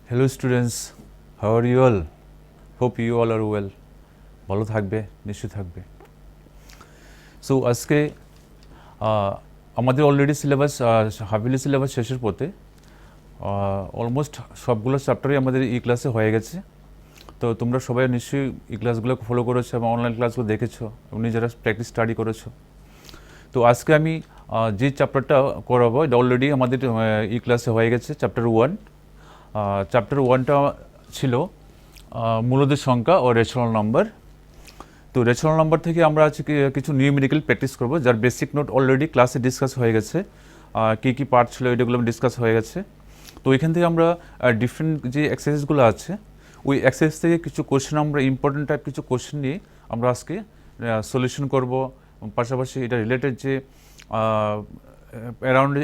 Hello students, how are you all? Hope you all are well. ভালো থাকবে, নিশ্চয়ই থাকবে। সো আজকে আমাদের already syllabus half yearly syllabus শেষের পথে অলমোস্ট সবগুলো চ্যাপ্টারই আমাদের এই ক্লাসে হয়ে গেছে। তো তোমরা সবাই নিশ্চয়ই এই ক্লাসগুলো ফলো করেছো এবং অনলাইন ক্লাসগুলো দেখেছো এবং নিজেরা প্র্যাকটিস স্টাডি করেছো। তো আজকে আমি যে চ্যাপ্টারটা করাবো এটা অলরেডি আমাদের এই ক্লাসে হয়ে গেছে, চ্যাপ্টার 1। চ্যাপ্টার 1টা ছিল মূলদের সংখ্যা ও রেশনাল নাম্বার। তো রেশনাল নাম্বার থেকে আমরা আজকে কিছু নিউমেরিক্যাল প্র্যাকটিস করবো, যার বেসিক নোট অলরেডি ক্লাসে ডিসকাস হয়ে গেছে। কী কী পার্ট ছিল এটাগুলো ডিসকাস হয়ে গেছে। তো এখান থেকে আমরা ডিফারেন্ট যে এক্সারসাইজগুলো আছে ওই এক্সারসাইজ থেকে কিছু কোশ্চেন, আমরা ইম্পর্টেন্ট টাইপ কিছু কোশ্চেন নিয়ে আমরা আজকে সলিউশন করব। পাশাপাশি এটা রিলেটেড যে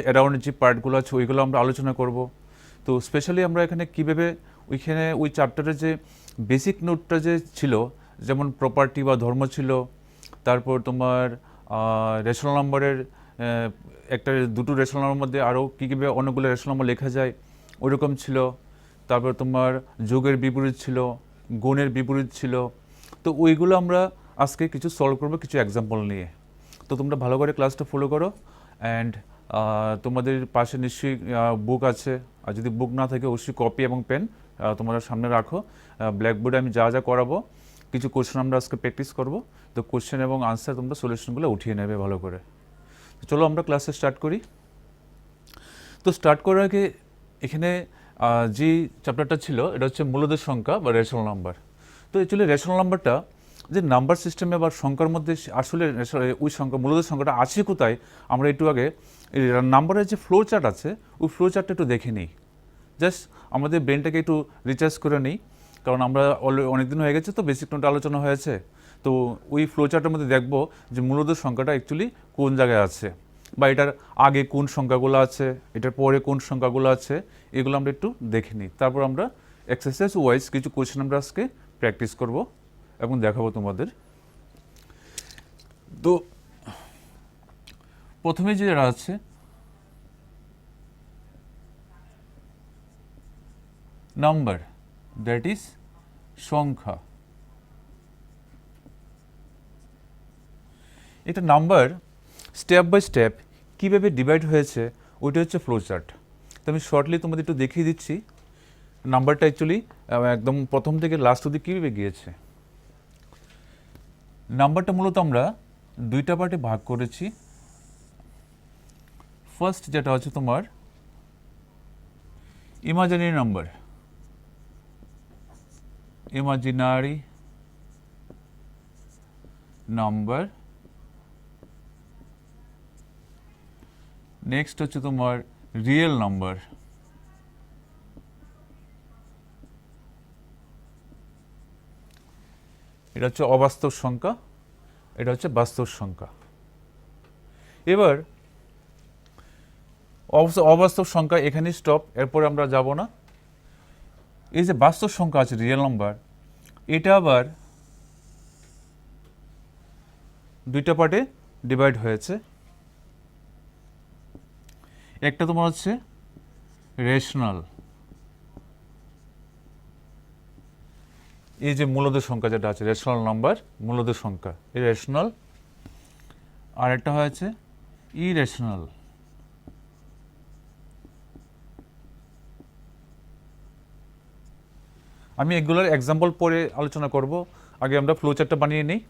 অ্যারাউন্ড যে পার্টগুলো আছে ওইগুলো আমরা আলোচনা করব। তো স্পেশালি আমরা এখানে কীভাবে ওই চ্যাপ্টারের যে বেসিক নোটটা যে ছিল, যেমন প্রপার্টি বা ধর্ম ছিল, তারপর তোমার রেশনাল নাম্বারের দুটো রেশনাল নাম্বারের মধ্যে আরও কীভাবে অনেকগুলো রেশনাল নাম্বার লেখা যায় ওরকম ছিল। তারপর তোমার যোগের বিপরীত ছিল, গুণের বিপরীত ছিল। তো ওইগুলো আমরা আজকে কিছু সলভ করবো কিছু এক্সাম্পল নিয়ে। তো তোমরা ভালো করে ক্লাসটা ফলো করো। অ্যান্ড তোমাদের পাশে নিশ্চয়ই বুক আছে, আর যদি বুক না থাকে অবশ্যই কপি এবং পেন তোমরা সামনে রাখো। ব্ল্যাকবোর্ডে আমি যা যা করাবো কিছু কোশ্চেন আমরা আজকে প্র্যাকটিস করব। তো কোশ্চেন এবং আনসার তোমরা সলিউশনগুলো উঠিয়ে নেবে ভালো করে। তো চলো আমরা ক্লাসে স্টার্ট করি। তো স্টার্ট করার আগে এখানে যে চ্যাপ্টারটা ছিল এটা হচ্ছে মূলদের সংখ্যা বা রেশনাল নাম্বার। তো অ্যাকচুয়ালি রেশনাল নাম্বারটা যে নাম্বার সিস্টেমে বা সংখ্যার মধ্যে আসলে ওই সংখ্যা মূলদের সংখ্যাটা আছে কোথায়, আমরা একটু আগে নাম্বারের যে ফ্লো চার্ট আছে ওই ফ্লো চার্টটা একটু দেখে নিই। জাস্ট আমাদের ব্রেনটাকে একটু রিচার্জ করে নিই, কারণ আমরা অনেক দিন হয়ে গেছে তো বেসিক নোট আলোচনা হয়েছে। তো ওই ফ্লো চার্টের মধ্যে দেখবো যে মূলদের সংখ্যাটা অ্যাকচুয়ালি কোন জায়গায় আছে, বা এটার আগে কোন সংখ্যাগুলো আছে, এটার পরে কোন সংখ্যাগুলো আছে, এগুলো আমরা একটু দেখে নিই। তারপর আমরা এক্সারসাইজ ওয়াইজ কিছু কোয়েশ্চেন আমরা আজকে প্র্যাকটিস করব এবং দেখাবো তোমাদের। তো প্রথমে যেটা আছে নাম্বার, দ্যাট ইজ সংখ্যা। এটা নাম্বার স্টেপ বাই স্টেপ কীভাবে ডিভাইড হয়েছে ওইটা হচ্ছে ফ্লো চার্ট। তো আমি শর্টলি তোমাদের একটু দেখিয়ে দিচ্ছি নাম্বারটা অ্যাকচুয়ালি একদম প্রথম থেকে লাস্ট অবধি কীভাবে গিয়েছে। নাম্বারটা মূলত আমরা দুইটা পার্টে ভাগ করেছি। ফার্স্ট যেটা হচ্ছে তোমার imaginary number, imaginary number. Next হচ্ছে তোমার রিয়েল নাম্বার। এটা হচ্ছে অবাস্তব সংখ্যা, এটা হচ্ছে বাস্তব সংখ্যা। এবার অবাস্তব সংখ্যা এখানেই স্টপ, এরপরে আমরা যাব না। এই যে বাস্তব সংখ্যা আছে রিয়েল নাম্বার, এটা আবার দুইটা পার্টে ডিভাইড হয়েছে। একটা তোমার হচ্ছে রেশনাল, এই যে মূলদের সংখ্যা যেটা আছে রেশনাল নাম্বার মূলদের সংখ্যা, এই রেশনাল। আর একটা হয়েছে ইরেশনাল। আমি এগুলোর এক্সাম্পল পরে আলোচনা করব, আগে আমরা ফ্লো চার্টটা বানিয়ে নিই।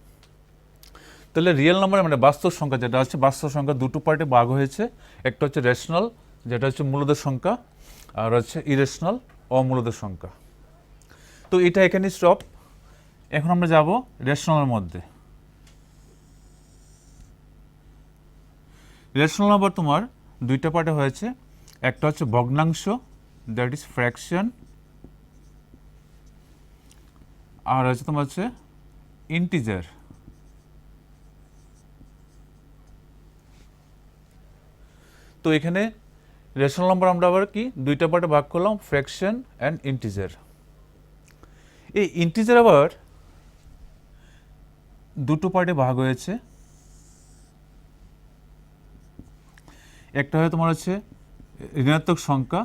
তাহলে রিয়েল নাম্বার মানে বাস্তব সংখ্যা যেটা আছে, বাস্তব সংখ্যা দুটো পার্টে ভাগ হয়েছে। একটা হচ্ছে রেশনাল যেটা হচ্ছে মূলদের সংখ্যা, আর হচ্ছে ইরেশনাল অমূলদের সংখ্যা। তো এটা এখানে স্টপ। এখন আমরা যাব রেশনালের মধ্যে। রেশনাল নাম্বার তোমার দুইটা পার্টে হয়েছে। একটা হচ্ছে ভগ্নাংশ, দ্যাট ইজ ফ্র্যাকশন, আর হচ্ছে তোমার হচ্ছে ইন্টিজার। তো এখানে রেশনাল নাম্বার আমরা আবার কি দুইটা পার্টে ভাগ করলাম, ফ্র্যাকশন অ্যান্ড ইন্টিজার। এই ইন্টিজার আবার দুটো পার্টে ভাগ হয়েছে। একটা হয় তোমার হচ্ছে ঋণাত্মক সংখ্যা,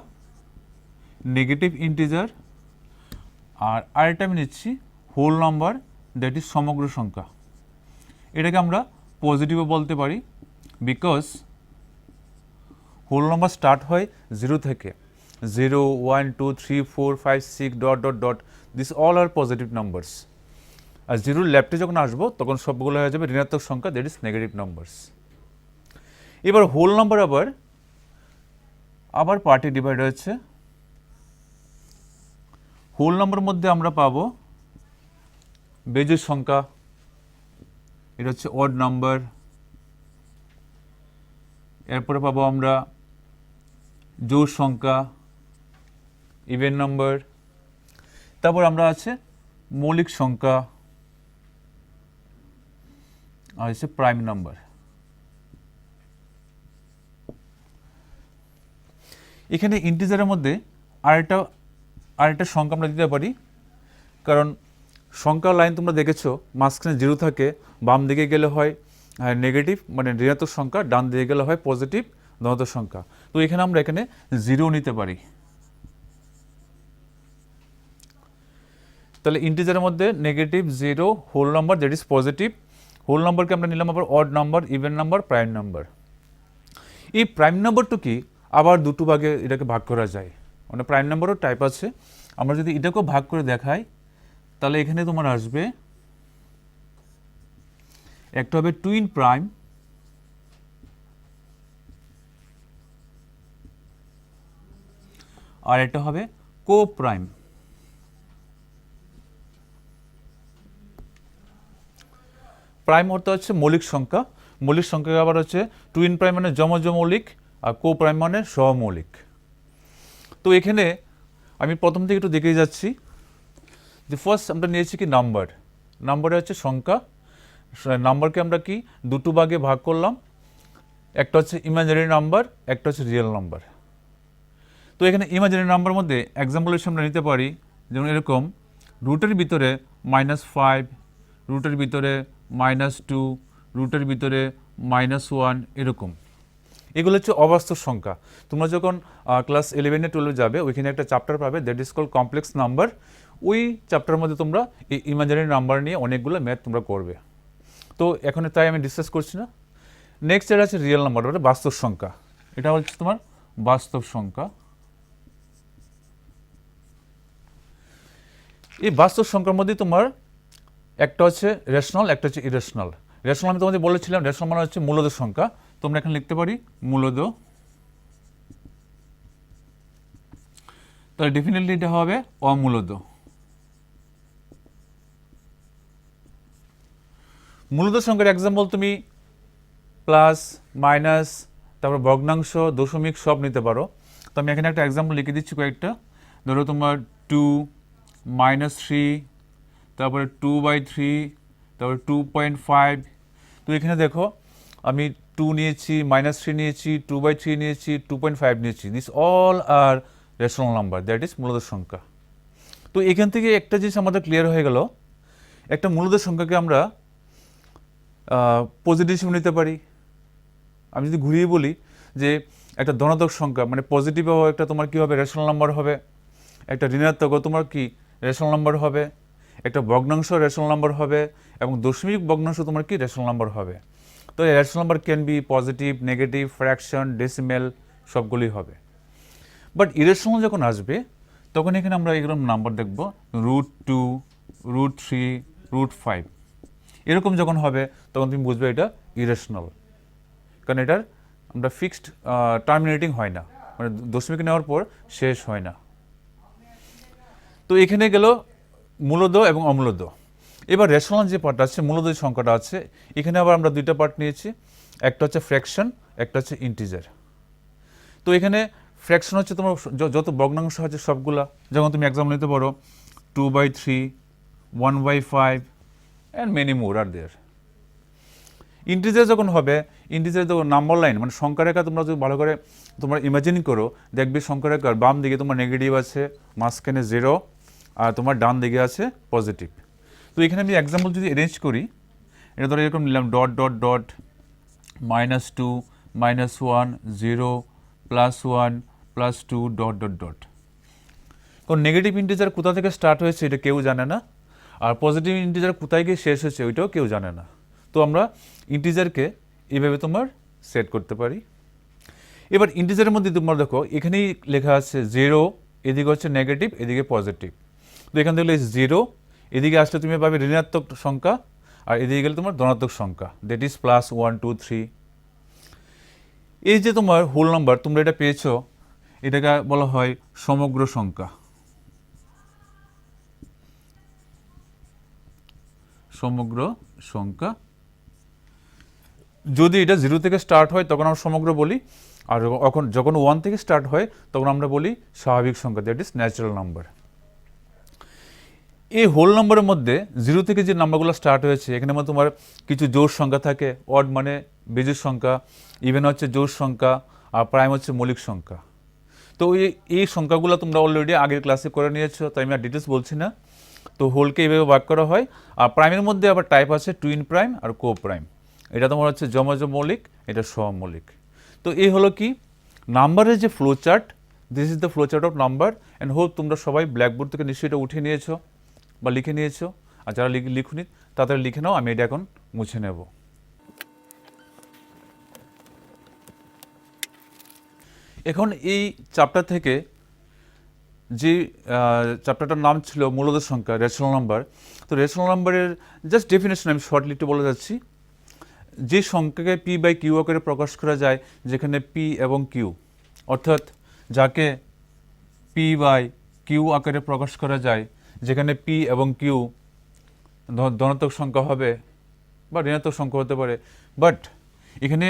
নেগেটিভ ইন্টিজার, আর আরেকটা আমি নিচ্ছি হোল নাম্বার, দ্যাট ইজ সমগ্র সংখ্যা। এটাকে আমরা পজিটিভও বলতে পারি, বিকজ হোল নাম্বার স্টার্ট হয় 0 থেকে। 0, 1, 2, 3, 4, 5, 6 dot dot dot, this all are positive numbers. আর 0 লেফটে যখন আসবো তখন সবগুলো হয়ে যাবে ঋণাত্মক সংখ্যা, দ্যাট ইজ নেগেটিভ নাম্বারস। এবার হোল নাম্বার আবার পার্টে ডিভাইড হয়েছে। হোল নাম্বার মধ্যে আমরা পাবো বেজোড় সংখ্যা, এটা হচ্ছে অড নাম্বার। এরপরে পাবো আমরা জোড় সংখ্যা, ইভেন নাম্বার। তারপর আমরা আছে মৌলিক সংখ্যা, আর হচ্ছে প্রাইম নাম্বার। এখানে ইন্টিজারের মধ্যে আরেকটা সংখ্যা আমরা দিতে পারি, কারণ সংখ্যা লাইন তোমরা দেখেছো মাঝখানে 0 থাকে, বাম দিকে গেলে হয় নেগেটিভ মানে ঋণাত্মক সংখ্যা, ডান দিকে গেলে হয় পজিটিভ ধনাত্মক সংখ্যা। তো এখানে আমরা 0 নিতে পারি। তাহলে ইন্টিজারের মধ্যে negative, 0, whole number that is positive. Whole নাম্বারকে আমরা নিলাম আবার odd number, even number, prime number. এই প্রাইম নাম্বারটা কি আবার দুটো ভাগে এটাকে ভাগ করা যায়, মানে প্রাইম নাম্বারও টাইপ আছে। আমরা যদি এটাকেও ভাগ করে দেখাই তাহলে এখানে তোমার আসবে একটা হবে টুইন প্রাইম, আর এটা হবে কো প্রাইম। প্রাইম অর্থ হচ্ছে মৌলিক সংখ্যা, মৌলিক সংখ্যা আবার হচ্ছে টুইন প্রাইম মানে যমজ-মৌলিক, আর কো প্রাইম মানে সহমৌলিক। তো এখানে আমি প্রথম থেকে একটু দেখে যাচ্ছি যে ফার্স্ট আমরা নিয়েছি কি নাম্বার। নাম্বারে হচ্ছে সংখ্যা, নাম্বারকে আমরা কি দুটো ভাগে ভাগ করলাম, একটা হচ্ছে ইমাজিনারি নাম্বার, একটা হচ্ছে রিয়েল নাম্বার। তো এখানে ইমাজিনারি নাম্বার মধ্যে এক্সাম্পল হিসেবে আমরা নিতে পারি, যেমন এরকম রুটের ভিতরে -5, রুটের ভিতরে -2, রুটের ভিতরে -1, এরকম। এগুলো হচ্ছে অবাস্তব সংখ্যা। তোমরা যখন ক্লাস 11-12 যাবে ওইখানে একটা চ্যাপ্টার পাবে, that is called complex number. ওই চ্যাপ্টারের মধ্যে তোমরা এই ইমাজিনারি নাম্বার নিয়ে অনেকগুলো ম্যাথ তোমরা করবে। তো এখন তাই আমি ডিসকাস করছি না। নেক্সট যেটা আছে রিয়েল নাম্বার, ওটা বাস্তব সংখ্যা। এটা হচ্ছে তোমার বাস্তব সংখ্যা। এই বাস্তব সংখ্যার মধ্যে তোমার একটা হচ্ছে রেশনাল, একটা হচ্ছে ইরেশনাল। রেশনাল আমি তোমাদের বলেছিলাম, রেশনাল মানে হচ্ছে মূলদ সংখ্যা। তোমরা এখানে লিখতে পারি মূলদ, তাহলে ডেফিনেটলি এটা হবে অমূলদ। মূলদ সংখ্যার এক্সাম্পল তুমি প্লাস, মাইনাস, তারপর ভগ্নাংশ, দশমিক সব নিতে পারো। তো আমি এখানে একটা এক্সাম্পল লিখে দিচ্ছি কয়েকটা। ধরো তোমার 2, -3, তারপরে 2/3, তারপরে 2.5। তো এখানে দেখো আমি 2 নিয়েছি, -3 নিয়েছি, 2/3 নিয়েছি, 2.5 নিয়েছি। This all are rational number, that is মূলদ সংখ্যা। তো এখান থেকে একটা জিনিস আমাদের ক্লিয়ার হয়ে গেল, একটা মূলদ সংখ্যাকে আমরা পজিটিভ হিসেবে নিতে পারি। আমি যদি ঘুরিয়ে বলি যে একটা ধনাত্মক সংখ্যা মানে পজিটিভও একটা তোমার কী হবে, রেশনাল নাম্বার হবে। একটা ঋণাত্মকও তোমার কি রেশনাল নাম্বার হবে। একটা ভগ্নাংশ রেশনাল নাম্বার হবে, এবং দশমিক ভগ্নাংশ তোমার কি রেশনাল নাম্বার হবে। তো এই rational number can be positive, negative, fraction, decimal, সবগুলোই হবে। বাট ইরেশনাল যখন আসবে তখন এখানে আমরা এরকম নাম্বার দেখব, √2, √3, √5। এরকম যখন হবে তখন তুমি বুঝবে এটা ইরেশনাল, কারণ এটার আমরা ফিক্সড টার্মিনেটিং হয় না, মানে দশমিক নেওয়ার পর শেষ হয় না। তো এখানে গেল মূলদ এবং অমূলদ। এবার রেশনাল যে পার্ট আছে, মূলদ যে সংখ্যাটা আছে, এখানে আবার আমরা দুইটা পার্ট নিয়েছি, একটা হচ্ছে ফ্র্যাকশন, একটা হচ্ছে ইন্টিজার। তো এখানে ফ্র্যাকশন হচ্ছে তোমার যত ভগ্নাংশ আছে সবগুলা, যেমন তুমি এক্সাম্পল নিতে পারো 2/3, 1/5 and many more are there. Integer যখন হবে, ইন্টিজার যখন নাম্বার লাইন মানে সংখ্যা রেখা তোমরা যদি ভালো করে তোমরা ইমাজিন করো, দেখবে সংখ্যা রেখার বাম দিকে তোমার নেগেটিভ আছে, মাঝখানে 0, আর তোমার ডান দিকে আছে পজিটিভ। তো এখানে আমি এক্সাম্পল যদি অ্যারেঞ্জ করি, এটা ধরো এরকম নিলাম dot dot dot, -2, -1, 0, +1, +2, dot dot dot. কোন নেগেটিভ ইন্টিজার কোথা থেকে স্টার্ট হয়েছে এটা কেউ জানে না, আর পজিটিভ ইন্টিজার কোথায় গিয়ে শেষ হয়েছে ওইটাও কেউ জানে না। তো আমরা ইন্টিজারকে এইভাবে তোমার সেট করতে পারি। এবার ইন্টিজারের মধ্যে তোমরা দেখো এখানেই লেখা আছে 0, এদিকে হচ্ছে নেগেটিভ, এদিকে পজিটিভ। তো এখান থেকে 0, এদিকে আসলে তুমি পাবে ঋণাত্মক সংখ্যা, আর এদিকে গেলে তোমার ধনাত্মক সংখ্যা, দ্যাট ইজ +1 2 3। এই যে তোমার হোল নাম্বার তোমরা এটা পেয়েছো, এটাকে বলা হয় সমগ্র সংখ্যা। সমগ্র সংখ্যা যদি এটা 0 থেকে স্টার্ট হয় তখন আমরা সমগ্র বলি, আর যখন 1 থেকে স্টার্ট হয় তখন আমরা বলি স্বাভাবিক সংখ্যা, দ্যাট ইজ ন্যাচারাল নাম্বার। এই হোল নম্বরের মধ্যে 0 থেকে যে নাম্বারগুলো স্টার্ট হয়েছে এখানে মধ্যে তোমার কিছু জোড় সংখ্যা থাকে, অড মানে বেজোড় সংখ্যা, ইভেন হচ্ছে জোড় সংখ্যা, আর প্রাইম হচ্ছে মৌলিক সংখ্যা। তো এই সংখ্যাগুলো তোমরা অলরেডি আগের ক্লাসে করে নিয়েছো, তাই আমি আর ডিটেলস বলছি না। তো হোলকে এইভাবে ভাগ করা হয়, আর প্রাইমের মধ্যে আবার টাইপ আছে টুইন প্রাইম আর কো প্রাইম। এটা তোমার হচ্ছে যমজ মৌলিক, এটা সহমৌলিক। তো এই হলো কি নাম্বারের যে flow chart, this is the flow chart of number. And hope তোমরা সবাই ব্ল্যাকবোর্ড থেকে নিশ্চয়ই এটা উঠে নিয়েছো বা লিখে নিয়েছো, আর যারা লিখুনি তাদের লিখে নাও, আমি এটা এখন মুছে নেব। এখন এই চ্যাপ্টার থেকে যে চ্যাপ্টারটার নাম ছিল মূলত সংখ্যা, রেশনাল নাম্বার। তো রেশনাল নাম্বারের জাস্ট ডেফিনেশন আমি শর্টলি একটু বলে যাচ্ছি। যে সংখ্যাকে p/q আকারে প্রকাশ করা যায়, যেখানে p এবং q, অর্থাৎ যাকে p/q আকারে প্রকাশ করা যায়, যেখানে p এবং q ধনাত্মক সংখ্যা হবে বা ঋণাত্মক সংখ্যা হতে পারে, বাট এখানে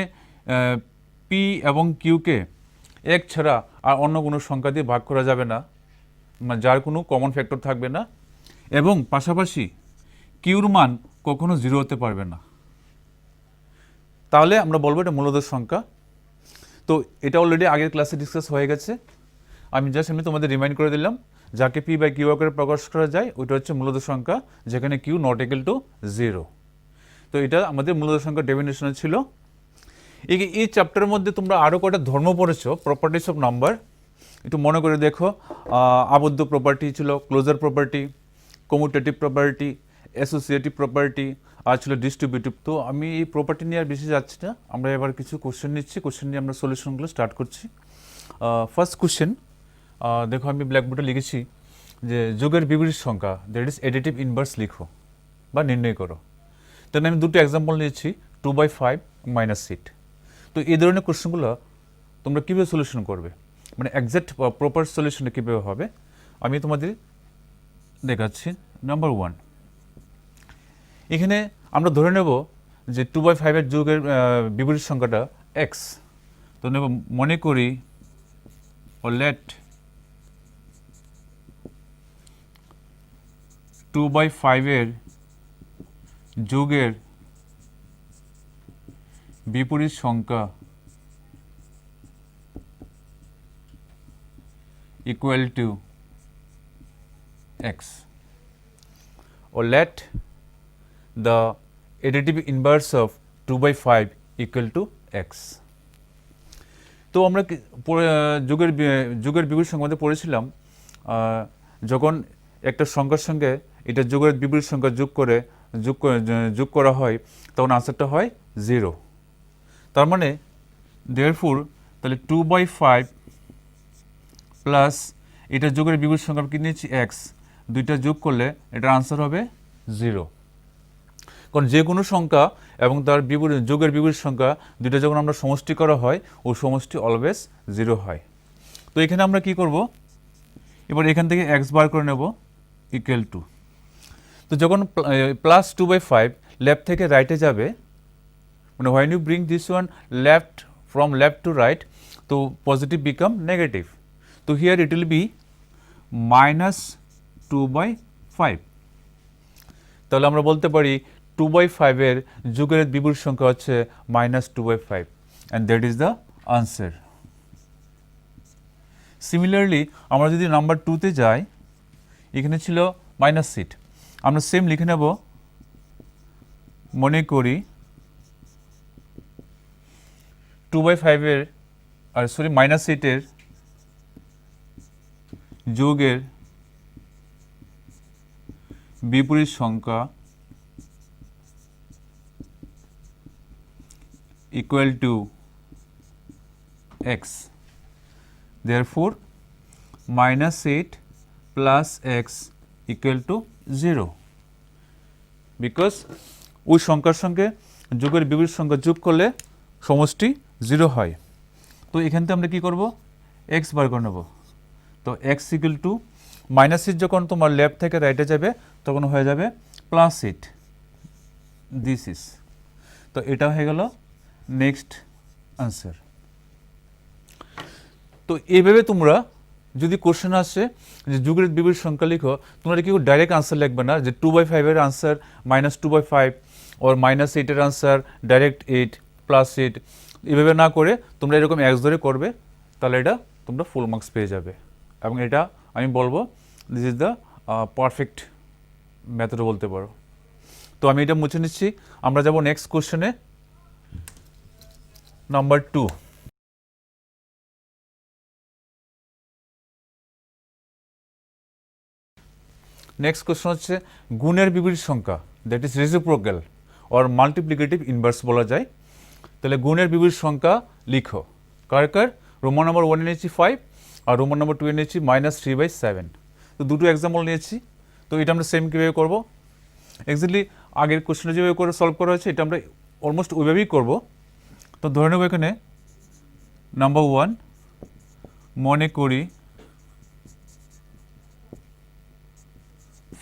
p এবং q-কে 1 ছাড়া আর অন্য কোনো সংখ্যা দিয়ে ভাগ করা যাবে না, যার কোনো কমন ফ্যাক্টর থাকবে না, এবং পাশাপাশি কিউর মান কখনো 0 হতে পারবে না। তাহলে আমরা বলবো এটা মূলদ সংখ্যা। তো এটা অলরেডি আগের ক্লাসে ডিসকাস হয়ে গেছে, আমি জাস্ট এমনি তোমাদের রিমাইন্ড করে দিলাম। যাকে p/q আকারে প্রকাশ করা যায় ওইটা হচ্ছে মূলদ সংখ্যা, যেখানে q ≠ 0। তো এটা আমাদের মূলদ সংখ্যার ডেফিনেশন ছিল। এই চ্যাপ্টারের মধ্যে তোমরা আরও কয়টা ধর্ম পড়েছো, প্রপার্টিস অফ নাম্বার। একটু মনে করে দেখো, আবদ্ধ প্রপার্টি ছিল, closure property, commutative property, associative property, আর ছিল ডিস্ট্রিবিউটিভ। তো আমি এই প্রপার্টি নিয়ে আর বেশি যাচ্ছি না, আমরা এবার কিছু কোশ্চেন নিচ্ছি, কোশ্চেন নিয়ে আমরা সলিউশনগুলো স্টার্ট করছি। ফার্স্ট কোশ্চেন দেখো, আমি ব্ল্যাকবোর্ডে লিখেছি যে যোগের বিপরীত সংখ্যা, দ্যাট ইজ এডিটিভ ইনভার্স লিখো বা নির্ণয় করো। তাহলে আমি দুটো এক্সাম্পল নিয়েছি, 2/5 -8। তো এই ধরনের কোশ্চেনগুলো তোমরা কীভাবে সলিউশন করবে, মানে একজ্যাক্ট প্রপার সলিউশনটা কীভাবে হবে আমি তোমাদের দেখাচ্ছি। নাম্বার 1, এখানে আমরা ধরে নেব যে 2/5 যোগের বিপরীত সংখ্যাটা x। তো নেব, মনে করি লেট 2/5 যোগের বিপরীত সংখ্যা equal to x, or let the additive inverse of 2/5 equal to x. তো আমরা যোগের বিপরীত সংখ্যা মধ্যে পড়েছিলাম, যখন একটা সংখ্যার সঙ্গে এটা যোগের বিপরীত সংখ্যা যোগ করা হয় তখন আনসারটা হয় 0। তার মানে therefore তাহলে 2/5 প্লাস এটা যোগের বিপরীত সংখ্যা কি নিয়েছি x, দুইটা যোগ করলে এটার আনসার হবে 0। কারণ যে কোনো সংখ্যা এবং তার যোগের বিপরীত সংখ্যা দুইটা যখন আমরা সমষ্টি করা হয় ও সমষ্টি অলওয়েজ 0 হয়। তো এখানে আমরা কি করব, এবার এখান থেকে x বার করে নেব ইকুয়াল টু, তো যখন প্লাস 2/5 লেফট থেকে রাইটে যাবে, মানে when you bring this one from left to right, তো পজিটিভ বিকাম নেগেটিভ। তো হিয়ার ইট উইল বি -2/5। তাহলে আমরা বলতে পারি 2/5 এর যোগের বিপরীত সংখ্যা হচ্ছে -2/5, and that is the answer. Similarly আমরা যদি নাম্বার 2-তে যাই, এখানে ছিল -8, আমরা সেম লিখে নেব, মনে করি 2/5 এর -8 এর যোগের বিপরীত সংখ্যা equal to x, therefore minus 8 plus x equal to 0, because ওই সংখ্যার সঙ্গে যোগের বিপরীত সংখ্যা যোগ করলে সমষ্টি 0 হয়। তো এখান থেকে আমরা কী করব, x বার করে নেব। তো x equal to মাইনাস 8 যখন তোমার লেফট থেকে রাইটে যাবে তখন হয়ে যাবে প্লাস 8, দিস ইজ। তো এটা হয়ে গেল নেক্সট আনসার। তো এইভাবে তোমরা যদি কোশ্চেন আসে যে যুগের বিপরীত সংখ্যা লিখো, তোমরা কি ডাইরেক্ট আনসার লিখবে না যে 2/5 আনসার -2/5 ওর -8 আনসার ডাইরেক্ট 8 প্লাস 8, এভাবে না করে তোমরা এরকম এক্স ধরে করবে, তাহলে এটা তোমরা ফুল মার্কস পেয়ে যাবে। এবং এটা আমি বলবো this is the perfect method বলতে পারো। তো আমি এটা মুছে নিচ্ছি, আমরা যাব নেক্সট কোশ্চেনে, নাম্বার 2। নেক্সট কোশ্চেন হচ্ছে গুণের বিপরীত সংখ্যা, that is reciprocal or multiplicative inverse বলা যায়। তাহলে গুণের বিপরীত সংখ্যা লিখো। কার কার? রোমান নাম্বার 1 নিয়েছি 5 আর রোমান নাম্বার 2 নিয়েছি -3/7। তো দুটো এক্সাম্পল নিয়েছি। তো এটা আমরা সেম কীভাবে করবো, এক্স্যাক্টলি আগের কোশ্চেনে যেভাবে করে সলভ করা হয়েছে এটা আমরা অলমোস্ট ওইভাবেই করবো। তো ধরে নেব এখানে নাম্বার 1, মনে করি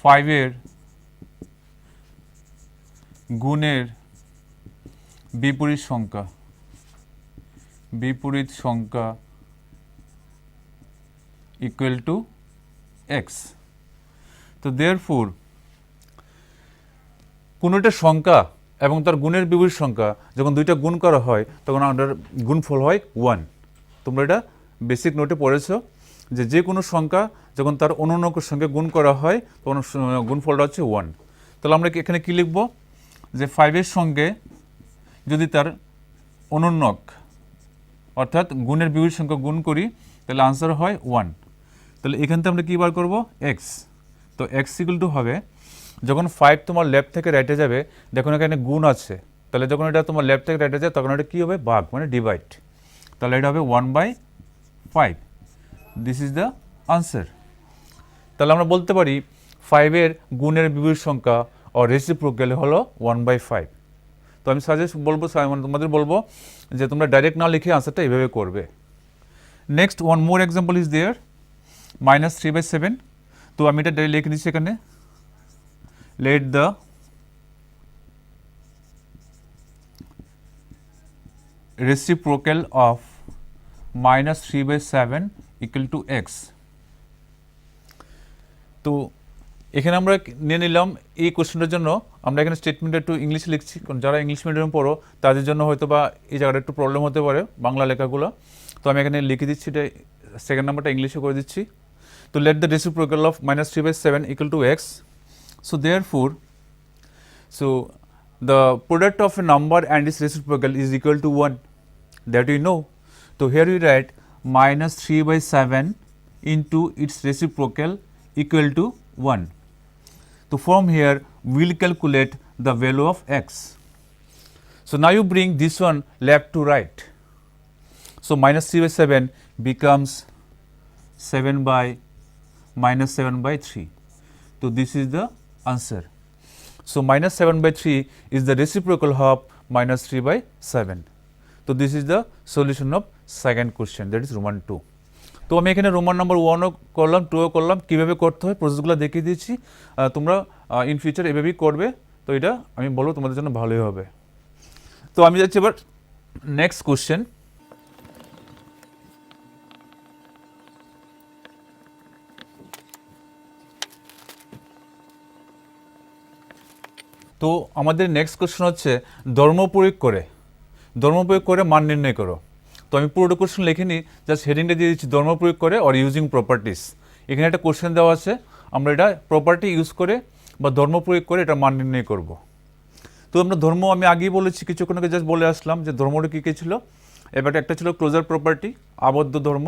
5 গুণের বিপরীত সংখ্যা ইকুয়াল টু এক্স। তো দেয়ারফোর কোনো একটা সংখ্যা এবং তার গুণের বিপরীত সংখ্যা যখন দুইটা গুণ করা হয় তখন আমাদের গুণফল হয় 1। তোমরা এটা বেসিক নোটে পড়েছো যে কোনো সংখ্যা যখন তার অনুর্ণকের সঙ্গে গুণ করা হয় তখন গুণফলটা হচ্ছে 1। তাহলে আমরা এখানে কি লিখব, যে 5 সঙ্গে যদি তার অনুর্ণক অর্থাৎ গুণের বিপরীত সংখ্যা গুণ করি তাহলে আনসার হয় 1। তাহলে এখান থেকে আমরা কী বার করব, এক্স। তো এক্স ইকুয়াল টু হবে, যখন 5 তোমার লেফট থেকে রাইটে যাবে, দেখুন এখানে গুণ আছে, তাহলে যখন এটা তোমার লেফট থেকে রাইটে যায় তখন এটা কী হবে, ভাগ মানে ডিভাইড। তাহলে এটা হবে 1/5, দিস ইজ দ্য আনসার। তাহলে আমরা বলতে পারি 5 গুণের বিপরীত সংখ্যা ও রেসিপ্রোকাল হলো 1/5। তো আমি সাজেস্ট বলবো, তোমাদের বলবো যে তোমরা ডাইরেক্ট না লিখে আনসারটা এইভাবে করবে। Next one more example is there, -3/7। তো আমি এটা ডাইরেক্ট লিখে দিচ্ছি এখানে, let the reciprocal of -3/7 equal to x। তো এখানে আমরা নিয়ে নিলাম এই কোশ্চেনটার জন্য আমরা এখানে স্টেটমেন্ট একটু ইংলিশ লিখছি, কারণ যারা ইংলিশ মিডিয়াম পড়ো তাদের জন্য হয়তো বা এই জায়গাটা একটু প্রবলেম হতে পারে বাংলা লেখাগুলো। তো আমি এখানে লিখে দিচ্ছি, এটা সেকেন্ড নাম্বারটা ইংলিশে করে দিচ্ছি। তো let the reciprocal of -3/7 equal to x. So therefore, the product of a number and its reciprocal is equal to 1, that we know. So here we write -3/7 into its reciprocal equal to 1. So from here we will calculate the value of x. So now you bring this one left to right. So -3/7 becomes 7/3. So this is the answer. So -7/3 is the reciprocal of -3/7. So this is the solution of second question, that is Roman 2. তো আমি এখানে Roman number 1ও করলাম, 2ও করলাম, কীভাবে করতে হয় প্রসেসগুলো দেখিয়ে দিয়েছি। তোমরা ইন ফিউচার এভাবেই করবে, তো এটা আমি বলবো তোমাদের জন্য ভালোই হবে। তো আমি যাচ্ছি এবার নেক্সট কোশ্চেন। তো আমাদের নেক্সট কোশ্চেন হচ্ছে ধর্ম প্রয়োগ করে মান নির্ণয় করো। তো আমি পুরোটা কোশ্চেন লিখিনি, জাস্ট হেডিংটা দিয়ে দিচ্ছি ধর্ম প্রয়োগ করে অর ইউজিং প্রপার্টিস। এখানে একটা কোশ্চেন দেওয়া আছে, আমরা এটা প্রপার্টি ইউজ করে বা ধর্ম প্রয়োগ করে এটা মান নির্ণয় করব। তো আমরা ধর্ম আমি আগেই বলেছি, কিছুক্ষণ আগে জাস্ট বলে আসলাম যে ধর্মটা কী কী ছিল। এবার একটা ছিল ক্লোজার প্রপার্টি, আবদ্ধ ধর্ম,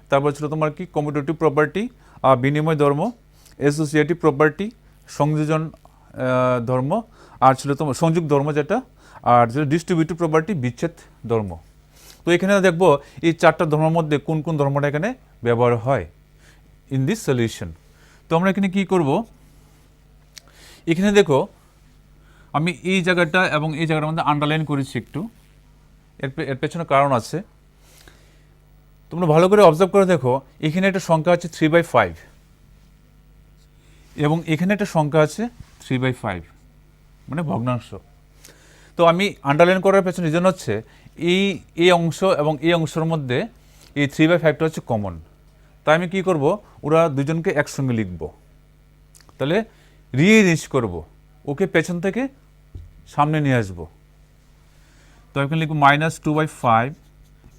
তারপর ছিল তোমার কি কমিউটেটিভ প্রপার্টি, বিনিময় ধর্ম, অ্যাসোসিয়েটিভ প্রপার্টি, সংযোজন ধর্ম, আর ছিল তোমার সংযোগ ধর্ম যেটা, আর যেটা ডিস্ট্রিবিউটিভ প্রপার্টি বিচ্ছেদ ধর্ম। তো এখানে দেখব এই চারটা ধর্মের মধ্যে কোন কোন ধর্মটা এখানে ব্যবহার হয় ইন দিস সলিউশন। তো আমরা এখানে কি করব, এখানে দেখো আমি এই জায়গাটা এবং এই জায়গাটার মধ্যে আন্ডারলাইন করেছি একটু, এর পেছনে কারণ আছে। তোমরা ভালো করে অবজার্ভ করে দেখো, এখানে একটা সংখ্যা আছে 3/5 এবং এখানে একটা সংখ্যা আছে 3/5, মানে ভগ্নাংশ। তো আমি আন্ডারলাইন করার পেছনে রিজন হচ্ছে এই অংশ এবং এই অংশের মধ্যে এই 3/5টা হচ্ছে কমন। তাই আমি কি করব, ওরা দুজনকে একসঙ্গে লিখব, তাহলে রিঅ্যারেঞ্জ করব, ওকে পেছন থেকে সামনে নিয়ে আসব। তো এখানে লিখব -2/5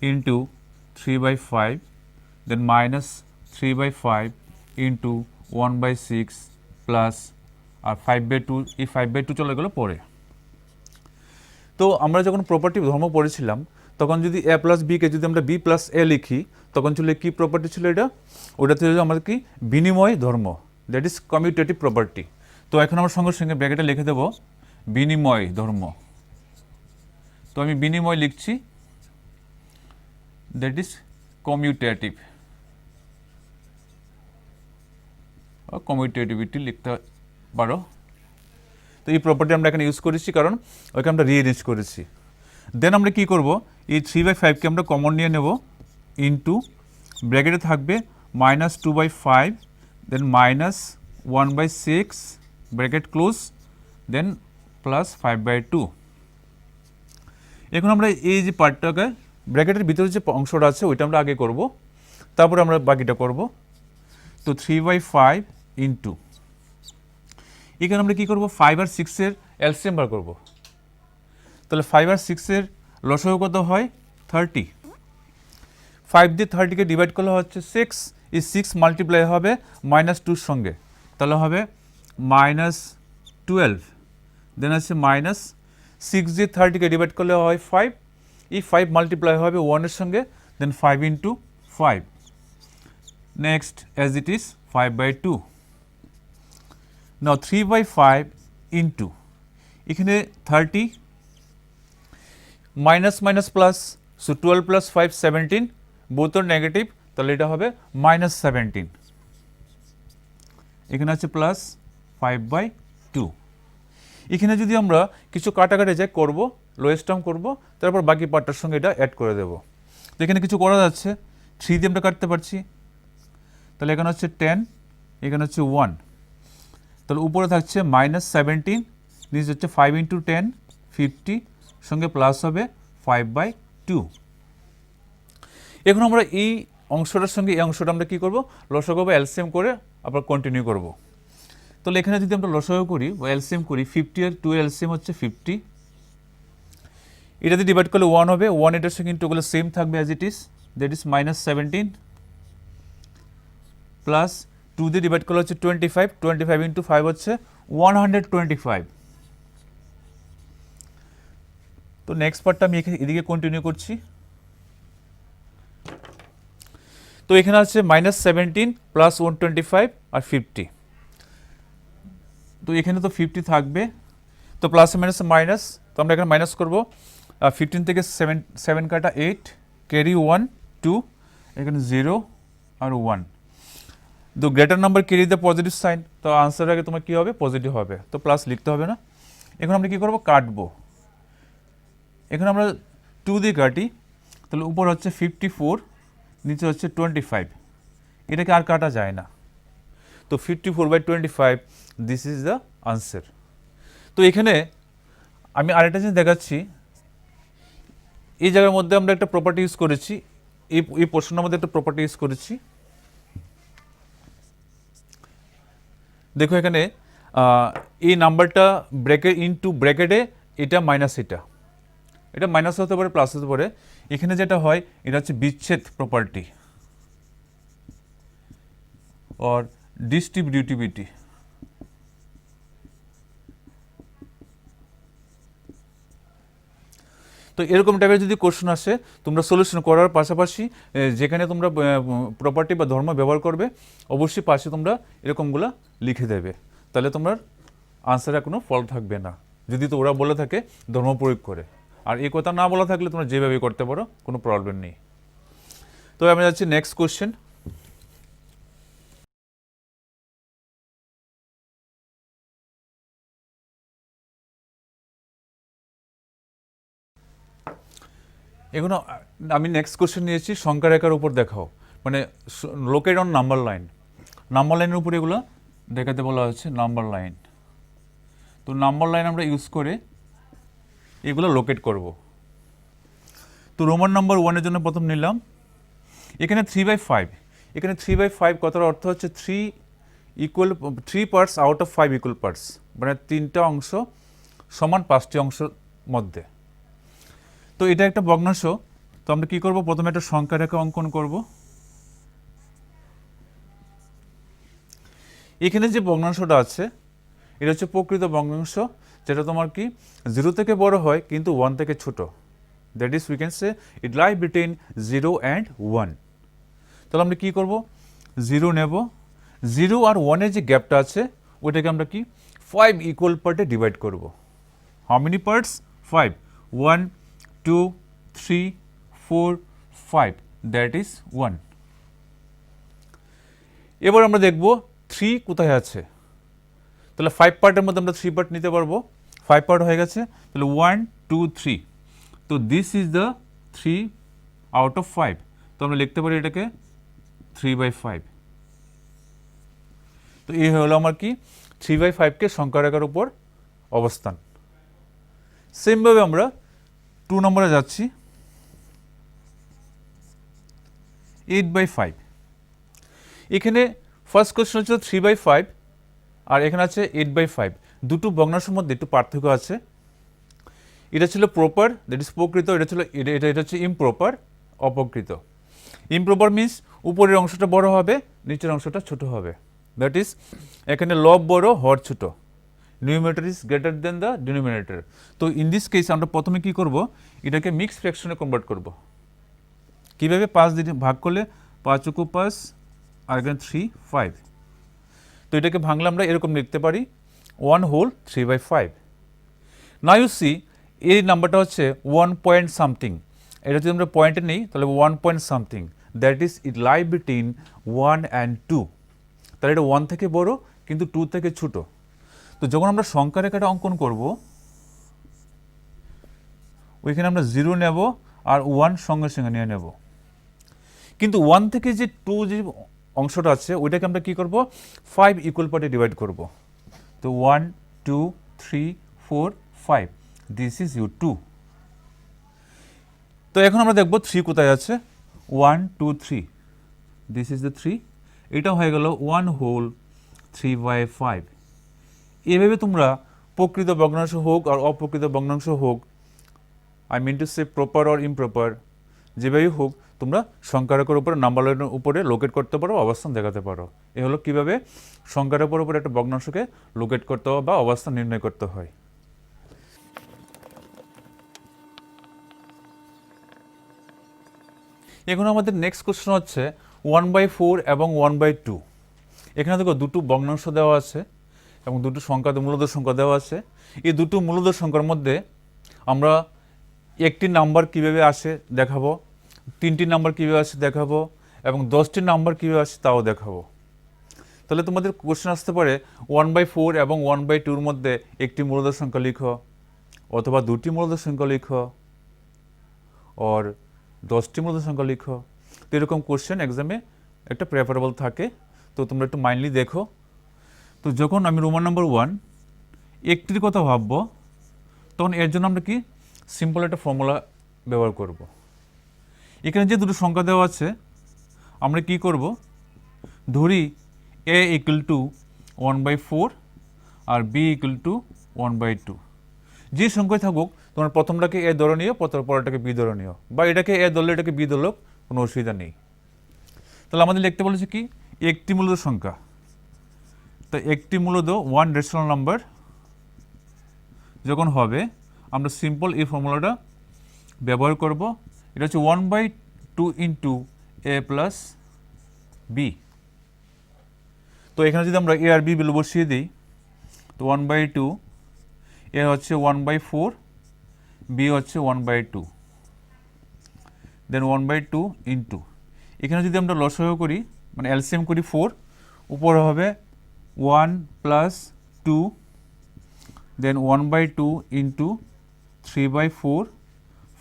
ইন্টু 3/5, দেন -3/5 ইন্টু 1/6 প্লাস আর 5/2, এই 5/2 চলে গেল পরে। তো আমরা যখন প্রপার্টি ধর্ম পড়েছিলাম তখন যদি a প্লাস বিকে যদি আমরা b প্লাস a লিখি তখন ছিল কি প্রপার্টি ছিল এটা, ওটাতে হলো আমাদের কি বিনিময় ধর্ম, দ্যাট ইজ কমিউটেটিভ প্রপার্টি। তো এখন আমরা সঙ্গে সঙ্গে ব্র্যাকেটে লিখে দেব বিনিময় ধর্ম। তো আমি বিনিময় লিখছি, দ্যাট ইজ কমিউটেটিভ, কমিউটেটিভিটি লিখতে পারো। তো এই প্রপার্টি আমরা এখানে ইউজ করেছি কারণ ওকে আমরা রিঅ্যারেঞ্জ করেছি। দেন আমরা কি করব, এই 3/5কে আমরা কমন নিয়ে নেব, ইন্টু ব্র্যাকেটে থাকবে -2/5, দেন -1/6 ব্র্যাকেট ক্লোজ, দেন প্লাস 5/2। এখন আমরা এই যে পার্টটাকে ব্র্যাকেটের ভিতরে যে অংশটা আছে ওইটা আমরা আগে করব, তারপরে আমরা বাকিটা করব। তো 3/5 ইন্টু, এখানে আমরা কি করব, 5 আর 6 এর এলসিএম বার করব। তাহলে 5 আর 6 এর লসাগু কত হয় 30, 5 দিয়ে 30কে ডিভাইড করলে হচ্ছে 6, এই 6 মাল্টিপ্লাই হবে -2 সঙ্গে, তাহলে হবে -12, দেন আছে -6 দিয়ে 30কে ডিভাইড করলে হয় 5, এই 5 মাল্টিপ্লাই হবে 1 এর সঙ্গে, then 5 into 5, next as it is 5/2। Now 3/5 into, এখানে 30 minus minus plus, so 12 plus 5 17, both are negative, তাহলে এটা হবে -17, এখানে আছে প্লাস 5/2। এখানে যদি আমরা কিছু কাটাকাটি যাই করব, লোয়েস্ট টার্ম করব, তারপর বাকি পার্টটার সঙ্গে এটা অ্যাড করে দেব। তো এখানে কিছু করা যাচ্ছে, 3 দিয়ে আমরা কাটতে পারছি, তাহলে এখানে হচ্ছে 10, এখানে হচ্ছে 1, তাহলে উপরে থাকছে -17, নিচে হচ্ছে 5 ইন্টু 10 50, সঙ্গে প্লাস হবে 5/2। এখন আমরা এই অংশটার সঙ্গে এই অংশটা আমরা কী করব, লসাগু বা এলসিএম করে আবার কন্টিনিউ করব। তাহলে এখানে যদি আমরা লসাগু করি বা এলসিএম করি, 50 আর 2 এলসিএম হচ্ছে 50, এটাতে ডিভাইড করলে 1 হবে, 1 এটার সঙ্গে ইন্টু করলে সেম থাকবে as it is, that is -17 plus 2 দিয়ে ডিভাইড করলে হচ্ছে 25, 25 ইন্টু 5 হচ্ছে 125। তো নেক্সট পার্টটা আমি এদিকে কন্টিনিউ করছি। তো এখানে আছে -17 প্লাস 125 আর 50, তো এখানে তো 50 থাকবে, তো প্লাস মাইনাস মাইনাস, তো আমরা এখানে মাইনাস করব, 15 থেকে 7 কাটা 8, ক্যারি 1 2, এখানে 0 আর 1, তো greater number carry the positive sign, তো আনসার আগে তোমার কী হবে, পজিটিভ হবে, তো প্লাস লিখতে হবে না। এখন আমরা কী করব, কাটবো। এখানে আমরা 2 দিয়ে কাটি, তাহলে উপর হচ্ছে 54, নিচে হচ্ছে 25, এটাকে আর কাটা যায় না, তো 54/25, দিস ইজ দ্য আনসার। তো এখানে আমি আরেকটা জিনিস দেখাচ্ছি, এই জায়গার মধ্যে আমরা একটা প্রপার্টি ইউজ করেছি, এই পোর্শনের মধ্যে একটা প্রপার্টি ইউজ করেছি। দেখো এখানে এই নাম্বারটা ব্র্যাকেট ইনটু ব্র্যাকেটে, এটা মাইনাস, এটা মাইনাস হতে পারে প্লাস হতে পারে। এখানে যেটা হয় এটা হচ্ছে বিচ্ছেদ প্রপার্টি অর ডিস্ট্রিবিউটিভিটি। তো এরকম টাইপের যদি কোশ্চেন আসে, তোমরা সলিউশন করার পাশাপাশি যেখানে তোমরা প্রপার্টি বা ধর্ম ব্যবহার করবে অবশ্যই পাশে তোমরা এরকমগুলো লিখে দেবে। তাহলে তোমার আনসারে কোনো ফল্ট থাকবে না, যদি তো ওরা বলে থাকে ধর্ম প্রয়োগ করে। আর এই কথা না বলা থাকলে তোমরা যেভাবে করতে পারো, কোনো প্রবলেম নেই। তো আমি যাচ্ছি নেক্সট কোশ্চেন। এগুলো আমি নেক্সট কোশ্চেন নিয়েছি সংখ্যা রেখার উপর দেখাও, মানে locate on number line. Number লাইনের উপর এগুলো দেখাতে বলা হচ্ছে নাম্বার লাইন। তো নাম্বার লাইন আমরা ইউজ করে এগুলো লোকেট করব। তো রোমান নাম্বার 1-এর জন্য প্রথম নিলাম এখানে 3/5। এখানে 3/5 কথার অর্থ হচ্ছে 3 parts out of 5 equal parts, মানে 3টা অংশ সমান 5টি অংশের মধ্যে। তো এটা একটা ভগ্নাংশ। তো আমরা কি করব, প্রথমে একটা সংখ্যা রেখা অঙ্কন করব। এখানে যে ভগ্নাংশটা আছে এটা হচ্ছে প্রকৃত ভগ্নাংশ, যেটা তোমার কি 0 থেকে বড় হয় কিন্তু 1 থেকে ছোট। That is we can say it lie between 0 and 1। তাহলে আমরা কি করব, 0 নেব, 0 আর 1-এর যে গ্যাপটা আছে ওইটাকে আমরা কি 5 ইকুয়াল পার্টে ডিভাইড করব। How many parts? 5। 1 2 3 4 5, that is 1। এবার আমরা দেখব 3 কোথায় আছে। তাহলে 5 পার্টের মধ্যে আমরা 3 পার্ট নিতে পারবো। 5 পার্ট হয়ে গেছে, তাহলে 1 2 3। তো this is the 3 out of 5। তো আমরা লিখতে পারি এটাকে 3/5। তো এই হলো আমার কি 3/5কে সংখ্যা রেখার উপর অবস্থান। সেমভাবে আমরা 2 নম্বরে যাচ্ছি, 8/5। এখানে ফার্স্ট কোশ্চেন হচ্ছে 3/5 আর এখানে আছে 8/5। দুটো ভগ্নাংশের মধ্যে একটু পার্থক্য আছে। এটা ছিল প্রপার, দ্যাট ইজ প্রকৃত, এটা ছিল এটা হচ্ছে ইমপ্রপার, অপ্রকৃত। ইমপ্রপার মিন্স উপরের অংশটা বড় হবে, নিচের অংশটা ছোট হবে। দ্যাট ইজ এখানে লব বড়, হর ছোট। Numerator is greater than the denominator. তো ইন দিস কেস আমরা প্রথমে কি করব, এটাকে মিক্স ফ্র্যাকশনে কনভার্ট করব। কীভাবে? 5 দিয়ে ভাগ করলে 5 × 5 আর এখানে 3 5। তো এটাকে ভাঙলে আমরা এরকম লিখতে পারি 1 হোল 3/5। নাও ইউ সি এই নাম্বারটা হচ্ছে 1 পয়েন্ট সামথিং। এটা যদি আমরা পয়েন্টে নিই তাহলে 1 point something, that is it lie between 1 and 2। তাহলে এটা 1 থেকে বড় কিন্তু 2 থেকে ছোট। তো যখন আমরা সংখ্যা রেখাটা অঙ্কন করব ওইখানে আমরা 0 নেব আর 1 সঙ্গে সঙ্গে নিয়ে নেব। কিন্তু 1 থেকে যে 2 যে অংশটা আছে ওইটাকে আমরা কি করব, 5 ইকুয়াল পার্টে ডিভাইড করব। তো 1 2 3 4 5, দিস ইজ ইউ 2। তো এখন আমরা দেখব 3 কোথায় আছে। 1 2 3, দিস ইজ দ্য 3। এটা হয়ে গেল 1 হোল 3/5। এভাবে তোমরা প্রকৃত ভগ্নাংশ হোক আর অপ্রকৃত ভগ্নাংশ হোক, I mean to say proper or improper, যেভাবেই হোক তোমরা সংখ্যা রেখার উপরে নাম্বার লাইনের উপরে লোকেট করতে পারো, অবস্থান দেখাতে পারো। এ হলো কীভাবে সংখ্যা রেখার উপরে একটা ভগ্নাংশকে লোকেট করতে হয় বা অবস্থান নির্ণয় করতে হয়। এখন আমাদের নেক্সট কোশ্চেন হচ্ছে 1/4 এবং 1/2। এখানে দেখো দুটো ভগ্নাংশ দেওয়া আছে এবং দুটো সংখ্যা, মূলদ সংখ্যা দেওয়া আছে। এই দুটো মূলদ সংখ্যার মধ্যে আমরা একটি নাম্বার কিভাবে আসে দেখাবো, 3টি নাম্বার কীভাবে আসে দেখাবো এবং 10টি নাম্বার কীভাবে আসে তাও দেখাবো। তাহলে তোমাদের কোশ্চেন আসতে পারে 1/4 এবং 1/2-র মধ্যে একটি মূলদ সংখ্যা লিখো, অথবা দুটি মূলদ সংখ্যা লিখো, আর 10টি মূলদ সংখ্যা লিখো। তো এরকম কোশ্চেন এক্সামে একটা প্রেফারেবল থাকে। তো তোমরা একটু মাইন্ডলি দেখো। তো যখন আমি রোমান নাম্বার 1 একটির কথা ভাববো তখন এর জন্য আমরা কি সিম্পল একটা ফর্মুলা ব্যবহার করব। এখানে যে দুটো সংখ্যা দেওয়া আছে আমরা কি করব, ধরি a = 1/4 আর b = 1/2। যে সংখ্যায় থাকুক তোমার প্রথমটাকে a ধরে নিও, পরেরটাকে b ধরে নিও, বা এটাকে a ধরলে এটাকে b ধরলেও কোনো অসুবিধা নেই। তাহলে আমাদের লিখতে বলেছে কি একটি মূলদ সংখ্যা। তো একটি মূলদ 1 রেশনাল নাম্বার যখন হবে আমরা সিম্পল এই ফর্মুলাটা ব্যবহার করব। এটা হচ্ছে 1/2 × a + b। তো এখানে যদি আমরা a আর b ভ্যালু বসিয়ে দিই তো 1/2 এ হচ্ছে 1/4, বি হচ্ছে 1/2, দেন 1/2 ইন্টু, এখানে যদি আমরা লসাগু করি মানে এলসিএম করি 4, উপরে হবে 1 প্লাস 2, দেন 1/2 ইন্টু 3/4,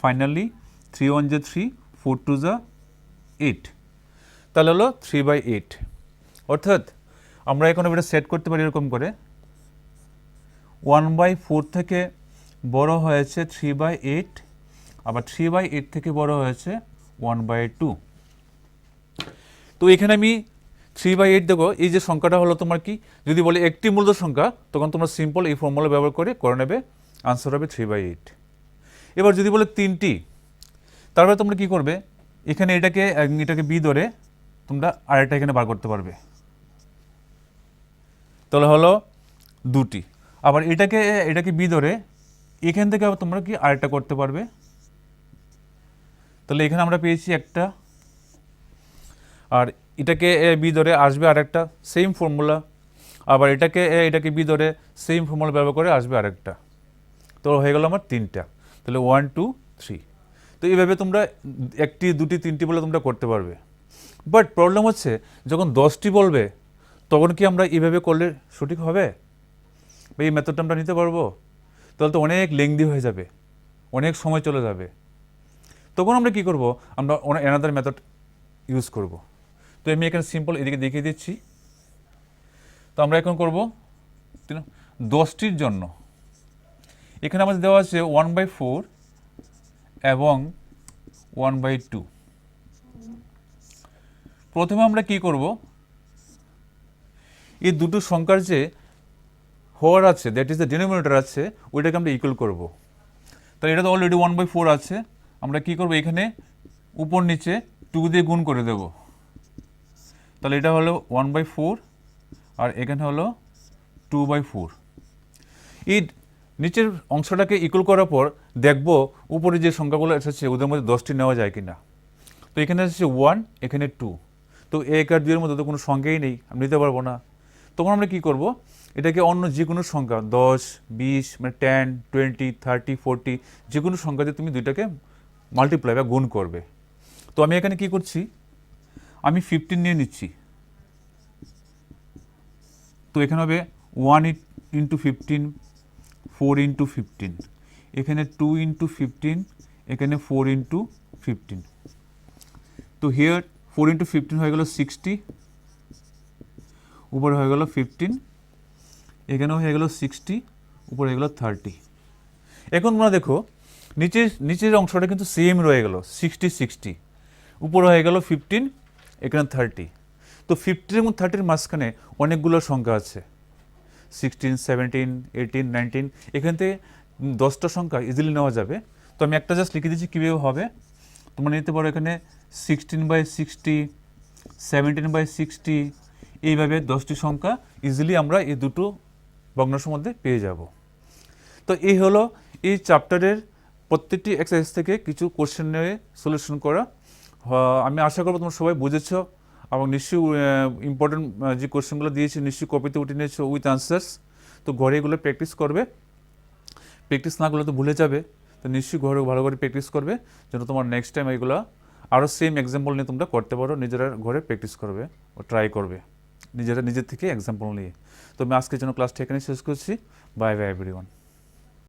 ফাইনালি 3 1 যে 3, 4 2 যা 8, তাহলে হলো 3/8। অর্থাৎ আমরা এখন এটা সেট করতে পারি এরকম করে 1/4 থেকে বড় হয়েছে 3/8, আবার 3/8 থেকে বড় হয়েছে 1/2। তো এখানে আমি 3/8 দেখো, এই যে সংখ্যাটা হলো তোমার কি, যদি বলে একটি মূলত সংখ্যা তখন তোমরা সিম্পল এই ফর্মুলা ব্যবহার করে নেবে, আনসার হবে 3/8। এবার যদি বলে 3টি, তারপরে তোমরা কি করবে, এখানে এটাকে বি ধরে তোমরা আরেকটা এখানে বার করতে পারবে, তাহলে হলো 2টি। আবার এটাকে বি ধরে এখান থেকে আবার তোমরা কি আরেকটা করতে পারবে, তাহলে এখানে আমরা পেয়েছি একটা, আর এটাকে বি ধরে আসবে আরেকটা, সেম ফর্মুলা, আবার এটাকে বি ধরে সেম ফর্মুলা ব্যবহার করে আসবে আরেকটা, তো হয়ে গেল আমার 3টা, তাহলে 1 2 3। তো এইভাবে তোমরা 1টি 2টি 3টি বলে তোমরা করতে পারবে। বাট প্রবলেম হচ্ছে যখন 10টি বলবে তখন কি আমরা এইভাবে করলে সঠিক হবে বা এই মেথডটা আমরা নিতে পারবো? তাহলে তো অনেক লেংদি হয়ে যাবে, অনেক সময় চলে যাবে। তখন আমরা কি করব, আমরা অ্যানাদার মেথড ইউজ করব। তো আমি এখানে সিম্পল এদিকে দেখিয়ে দিচ্ছি। তো আমরা এখন করব 10টির জন্য, এখানে আমাদের দেওয়া আছে 1/4 এবং 1/2। প্রথমে আমরা কি করব, এই দুটো সংখ্যার যে হর আছে, দ্যাট ইজ দ্য ডিনোমিনেটর আছে, ওইটাকে আমরা ইকুয়াল করব। তাহলে এটা তো অলরেডি 1/4 আছে, আমরা কি করব, এখানে উপর নিচে 2 দিয়ে গুণ করে দেব, তাহলে এটা হলো 1/4 আর এখানে হলো 2/4। এই নিচের অংশটাকে ইকুয়াল করার পর দেখব উপরে যে সংখ্যাগুলো এসেছে ওদের মধ্যে 10টি নেওয়া যায় কিনা। তো এখানে এসেছে 1, এখানে 2, তো 1 আর 2 এর মধ্যে তো কোনো সংখ্যাই নেই, আমি নিতে পারবো না। তখন আমরা কি করব, এটাকে অন্য যে কোনো সংখ্যা 10 20 মানে 10 20 30 40 যে কোনো সংখ্যা দিয়ে তুমি দুইটাকে মাল্টিপ্লাই বা গুণ করবে। তো আমি এখানে কি করছি, আমি 15 নিয়ে নিচ্ছি, তো এখানে হবে 1 ইন্টু 15, 4 ইন্টু 15, এখানে 2 ইন্টু 15, এখানে 4 ইন্টু 15। তো হিয়ার 4 ইন্টু 15 হয়ে গেল 60, উপরে হয়ে গেল 15, এখানেও হয়ে গেল 60, উপরে হয়ে গেল 30। এখন তোমরা দেখো নিচের অংশটা কিন্তু সেম রয়ে গেল, 60 60, উপরে হয়ে গেল 15, এখানে 30। তো 15 এবং 30-র মাঝখানে অনেকগুলো সংখ্যা আছে, 16 17 18 19, এখান থেকে 10টা সংখ্যা ইজিলি নেওয়া যাবে। তো আমি একটা জাস্ট লিখে দিচ্ছি কীভাবে হবে। তোমরা নিতে পারো এখানে 16/60, 17/60, এইভাবে 10টি সংখ্যা ইজিলি আমরা এই দুটো ভগ্নাংশের মধ্যে পেয়ে যাব। তো এই হলো এই চ্যাপ্টারের প্রত্যেকটি এক্সারসাইজ থেকে কিছু কোশ্চেন নিয়ে সলিউশন করা। আমি আশা করবো তোমরা সবাই বুঝেছো এবং নিশ্চয়ই ইম্পর্টেন্ট যে কোশ্চেনগুলো দিয়েছি নিশ্চয়ই কপিতে উঠে নিয়েছো উইথ আনসার্স। তো ঘরে এগুলো প্র্যাকটিস করবে, প্র্যাকটিস না করলে তো ভুলে যাবে। তো নিশ্চয়ই ঘরে ভালো করে প্র্যাকটিস করবে যেন তোমার নেক্সট টাইম এগুলো আরও সেম এক্সাম্পল নিয়ে তোমরা করতে পারো, নিজেরা ঘরে প্র্যাকটিস করবে ও ট্রাই করবে নিজের থেকে এক্সাম্পল নিয়ে। তো আমি আজকের জন্য ক্লাসটা এখানে শেষ করছি। Bye bye everyone.